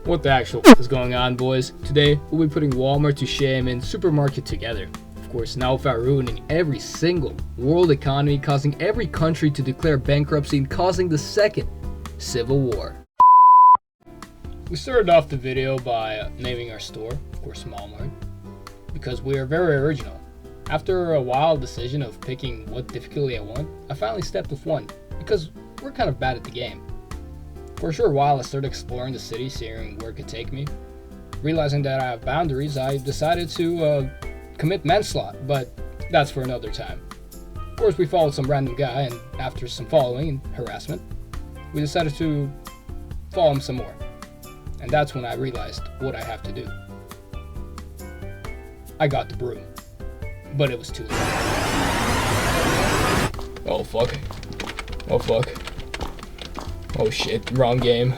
What the actual is going on, boys? Today, we'll be putting Walmart to shame and supermarket together. Of course, now without ruining every single world economy, causing every country to declare bankruptcy and causing the second civil war. We started off the video by naming our store, of course Malmart, because we are very original. After a wild decision of picking what difficulty I want, I finally stepped with one, because we're kind of bad at the game. For a short while, I started exploring the city, seeing where it could take me. Realizing that I have boundaries, I decided to commit manslaughter, but that's for another time. Of course, we followed some random guy, and after some following and harassment, we decided to follow him some more. And that's when I realized what I have to do. I got the broom, but it was too late. Oh fuck. Oh fuck. Oh shit, wrong game.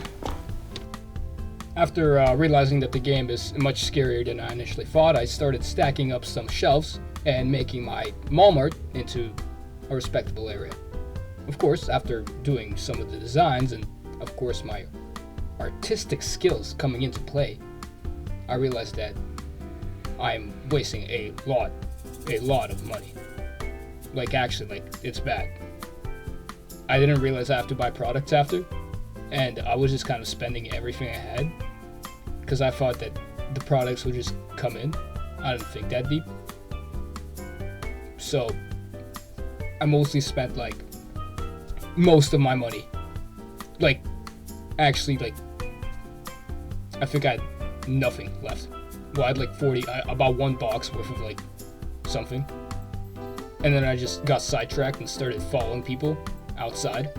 After realizing that the game is much scarier than I initially thought, I started stacking up some shelves and making my Malmart into a respectable area. Of course, after doing some of the designs and of course my artistic skills coming into play, I realized that I'm wasting a lot of money. Actually, it's bad. I didn't realize I have to buy products after, and I was just kind of spending everything I had because I thought that the products would just come in. I didn't think that deep. So I mostly spent most of my money. I think I had nothing left. Well, I had about one box worth of something. And then I just got sidetracked and started following people outside.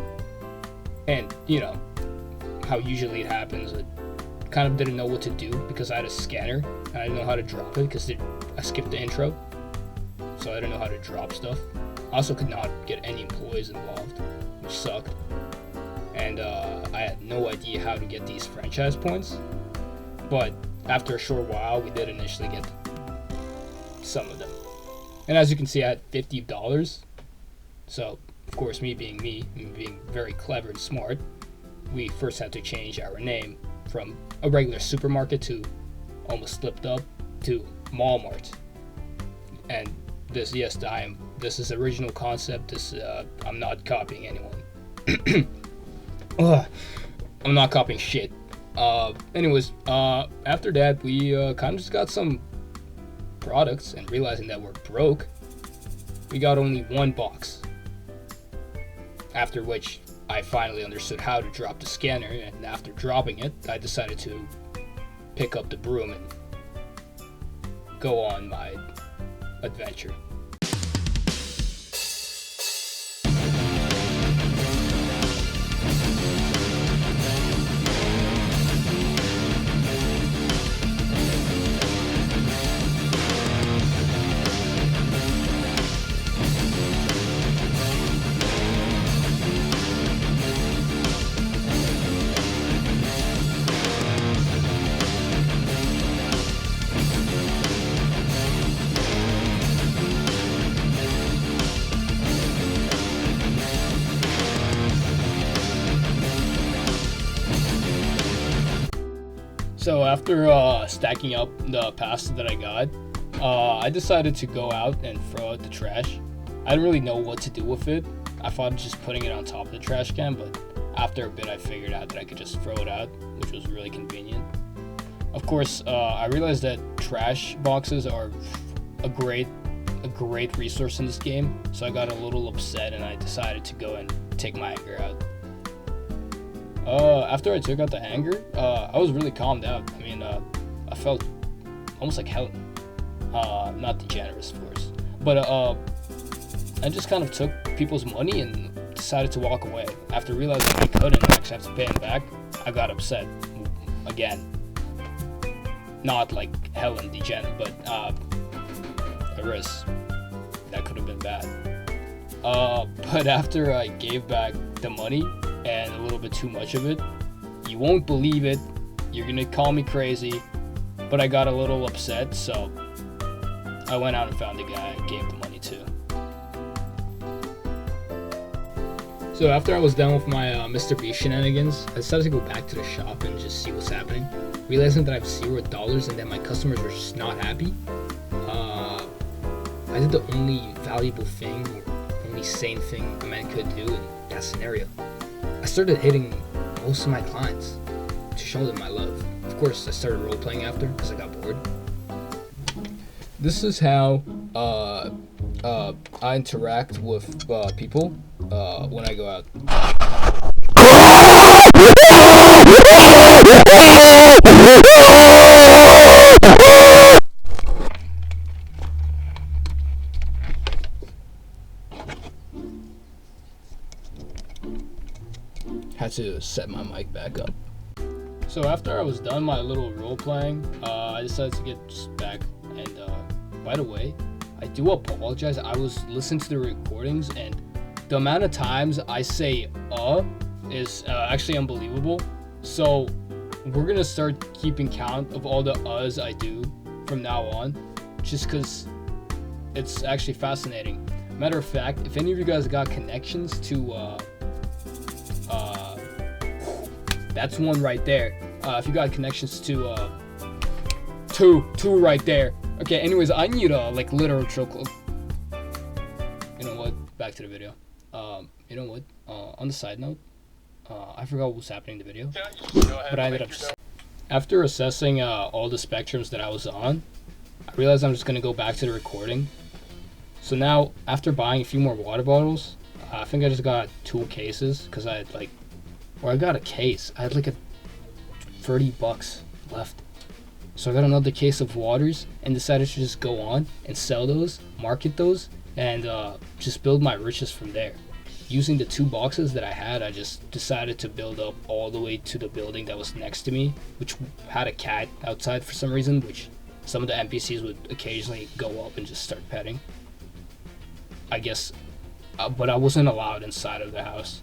And you know how usually it happens, I kind of didn't know what to do because I had a scanner and I didn't know how to drop it because I skipped the intro, so I didn't know how to drop stuff. I also could not get any employees involved, which sucked. And I had no idea how to get these franchise points, but after a short while we did initially get some of them. And as you can see, I had $50. So of course, me being very clever and smart, we first had to change our name from a regular supermarket to, almost slipped up, to Malmart. And this is original concept. I'm not copying anyone. I'm not copying shit. Anyways, after that, we kind of just got some products, and realizing that we're broke, we got only one box. After which, I finally understood how to drop the scanner, and after dropping it, I decided to pick up the broom and go on my adventure. So after stacking up the pasta that I got, I decided to go out and throw out the trash. I didn't really know what to do with it. I thought just putting it on top of the trash can, but after a bit I figured out that I could just throw it out, which was really convenient. Of course, I realized that trash boxes are a great resource in this game, so I got a little upset and I decided to go and take my anger out. After I took out the hanger, I was really calmed out. I mean, I felt almost like hell. Not degenerate, of course. But, I just kind of took people's money and decided to walk away. After realizing I couldn't actually have to pay them back, I got upset. Again. Not like hell and degenerate, but, that could have been bad. But after I gave back the money, and a little bit too much of it, you won't believe it, you're gonna call me crazy, but I got a little upset, so I went out and found the guy I gave the money to. So after I was done with my Mr. Beast shenanigans, I decided to go back to the shop and just see what's happening. Realizing that I have $0 and that my customers are just not happy, I did the only valuable thing, or only sane thing a man could do in that scenario. I started hitting most of my clients to show them my love. Of course, I started role-playing after because I got bored. This is how I interact with people when I go out. Had to set my mic back up. So after I was done my little role playing, I decided to get back. And by the way, I do apologize. I was listening to the recordings, and the amount of times I say is actually unbelievable. So we're gonna start keeping count of all the uhs I do from now on, just because it's actually fascinating. Matter of fact, if any of you guys got connections to that's one right there. If you got connections to two right there. Okay, anyways, I need like literature. You know what? Back to the video. You know what? On the side note, I forgot what was happening in the video, but I ended up just after assessing all the spectrums that I was on, I realized I'm just gonna go back to the recording. So now, after buying a few more water bottles, I think I just got 2 cases because I had like, or I got a case. I had like a $30 left. So I got another case of waters and decided to just go on and sell those, market those, and just build my riches from there. Using the 2 boxes that I had, I just decided to build up all the way to the building that was next to me, which had a cat outside for some reason, which some of the NPCs would occasionally go up and just start petting. I guess, but I wasn't allowed inside of the house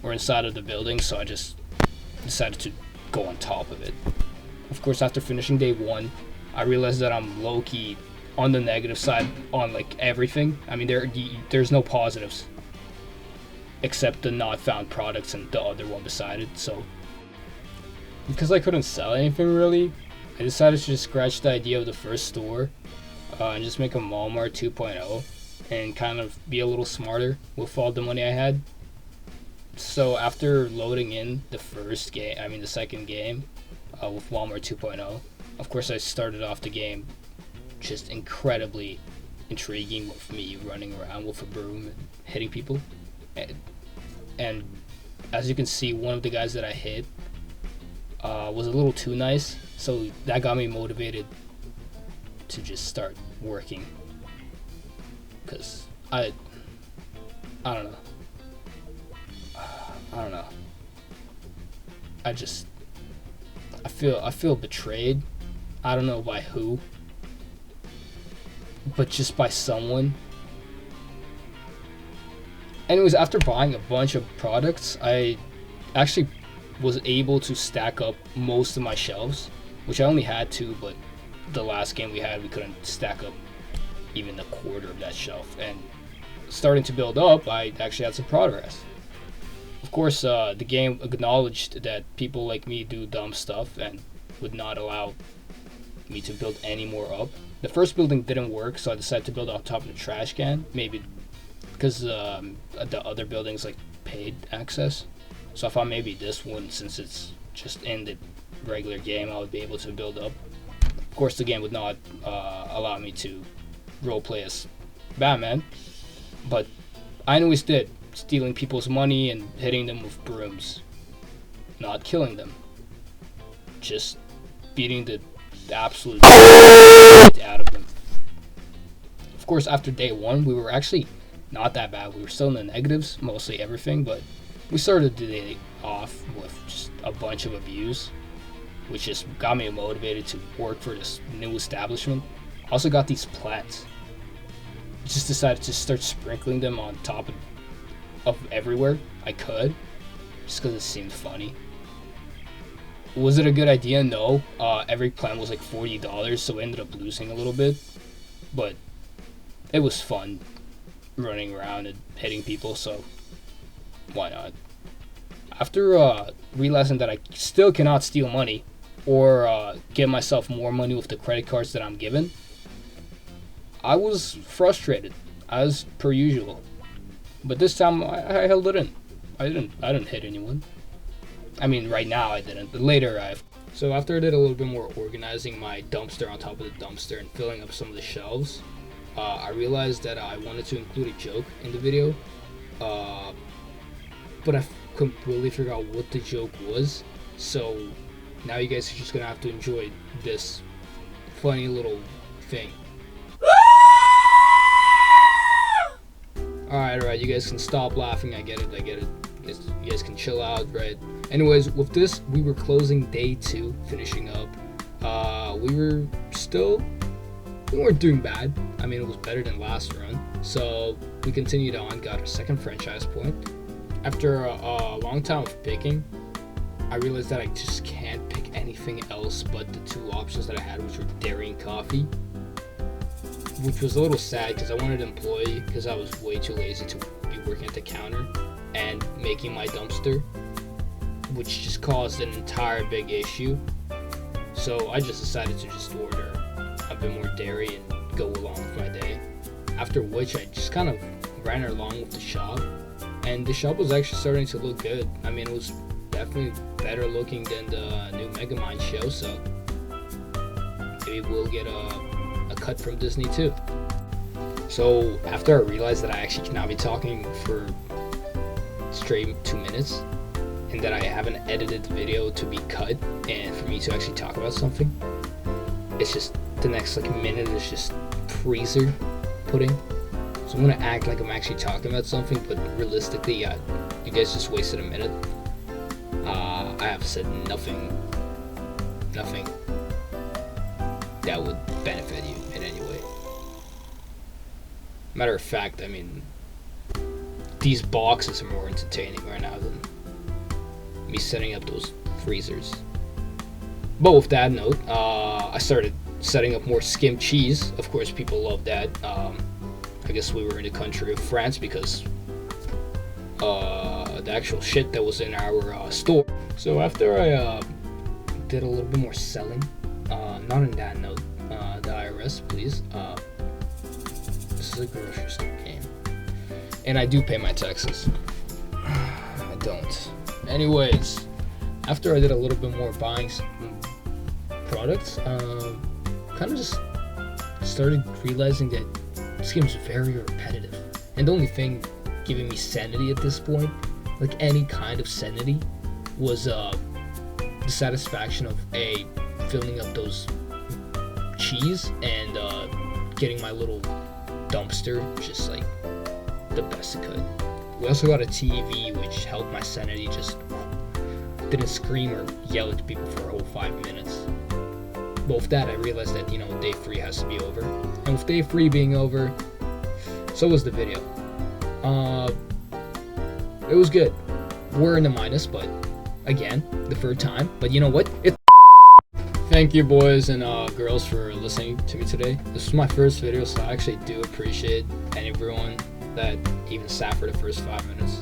or inside of the building, so I just decided to go on top of it. Of course, after finishing day 1, I realized that I'm low-key on the negative side on like everything. I mean, there's no positives except the not found products and the other one beside it. So because I couldn't sell anything really, I decided to just scratch the idea of the first store and just make a Malmart 2.0 and kind of be a little smarter with all the money I had. So after loading in the second game with Walmart 2.0, of course I started off the game just incredibly intriguing with me running around with a broom and hitting people. And as you can see, one of the guys that I hit was a little too nice, so that got me motivated to just start working. Because I don't know. I feel betrayed. I don't know by who, but just by someone. Anyways, after buying a bunch of products, I actually was able to stack up most of my shelves, which I only had 2, but the last game we had, we couldn't stack up even a quarter of that shelf. And starting to build up, I actually had some progress. Of course, the game acknowledged that people like me do dumb stuff and would not allow me to build any more up. The first building didn't work, so I decided to build on top of the trash can, maybe because the other buildings like paid access. So I thought maybe this one, since it's just in the regular game, I would be able to build up. Of course, the game would not allow me to roleplay as Batman, but I always did, stealing people's money and hitting them with brooms. Not killing them, just beating the absolute out of them. Of course, after day 1, we were actually not that bad. We were still in the negatives, mostly everything, but we started the day off with just a bunch of abuse, which just got me motivated to work for this new establishment. I also got these plants. Just decided to start sprinkling them on top of everywhere I could, just because it seemed funny. Was it a good idea? No. Every plant was like $40, so I ended up losing a little bit, but it was fun running around and hitting people, so why not? After realizing that I still cannot steal money or get myself more money with the credit cards that I'm given, I was frustrated, as per usual. But this time I held it in. I didn't hit anyone. I mean, right now I didn't, but later I've. So after I did a little bit more organizing my dumpster on top of the dumpster and filling up some of the shelves, I realized that I wanted to include a joke in the video, but I completely forgot what the joke was. So now you guys are just gonna have to enjoy this funny little thing. Alright, you guys can stop laughing. I get it. You guys can chill out, right? Anyways, with this, we were closing day 2, finishing up. We weren't doing bad. I mean, it was better than last run. So we continued on, got our second franchise point. After a long time of picking, I realized that I just can't pick anything else but the 2 options that I had, which were dairy and coffee. Which was a little sad because I wanted an employee because I was way too lazy to be working at the counter and making my dumpster, which just caused an entire big issue. So I just decided to just order a bit more dairy and go along with my day. After which I just kind of ran along with the shop, and the shop was actually starting to look good. I mean, it was definitely better looking than the new Megamind show, so maybe we'll get a cut from Disney too. So after I realized that I actually cannot be talking for straight 2 minutes and that I haven't edited the video to be cut and for me to actually talk about something, it's just the next minute is just freezer pudding. So I'm gonna act like I'm actually talking about something, but realistically, you guys just wasted a minute. I have said nothing that would benefit you in any way. Matter of fact, I mean, these boxes are more entertaining right now than me setting up those freezers. But with that note, I started setting up more skim cheese. Of course, people love that. I guess we were in the country of France because the actual shit that was in our store. So after I did a little bit more selling, not on that note, the IRS, please. This is a grocery store game, and I do pay my taxes. I don't. Anyways, after I did a little bit more buying products, kind of just started realizing that this game is very repetitive, and the only thing giving me sanity at this point, like any kind of sanity, was the satisfaction of filling up those cheese and getting my little dumpster just like the best it could. We also got a TV which helped my sanity, just didn't scream or yell at people for a whole 5 minutes. But with that, I realized that, day 3 has to be over. And with day 3 being over, so was the video. It was good. We're in the minus, but again, the 3rd time. But you know what? Thank you, boys and girls, for listening to me today. This was my first video, so I actually do appreciate everyone that even sat for the first 5 minutes.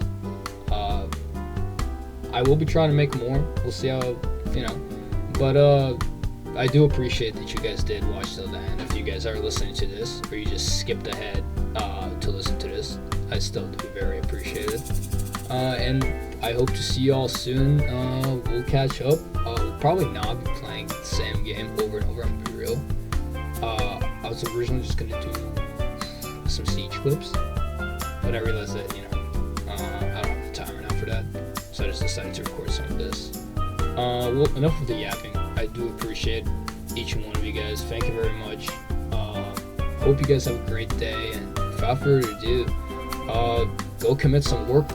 I will be trying to make more. We'll see how, But I do appreciate that you guys did watch till the end. If you guys are listening to this, or you just skipped ahead to listen to this, I still do very appreciate it. And I hope to see you all soon. We'll catch up. We'll probably not be playing the same game over and over, I'm gonna be real. I was originally just gonna do some Siege clips, but I realized that, I don't have the time right now for that, so I just decided to record some of this. Well, enough of the yapping. I do appreciate each and one of you guys. Thank you very much. Hope you guys have a great day, and without further ado, go commit some work.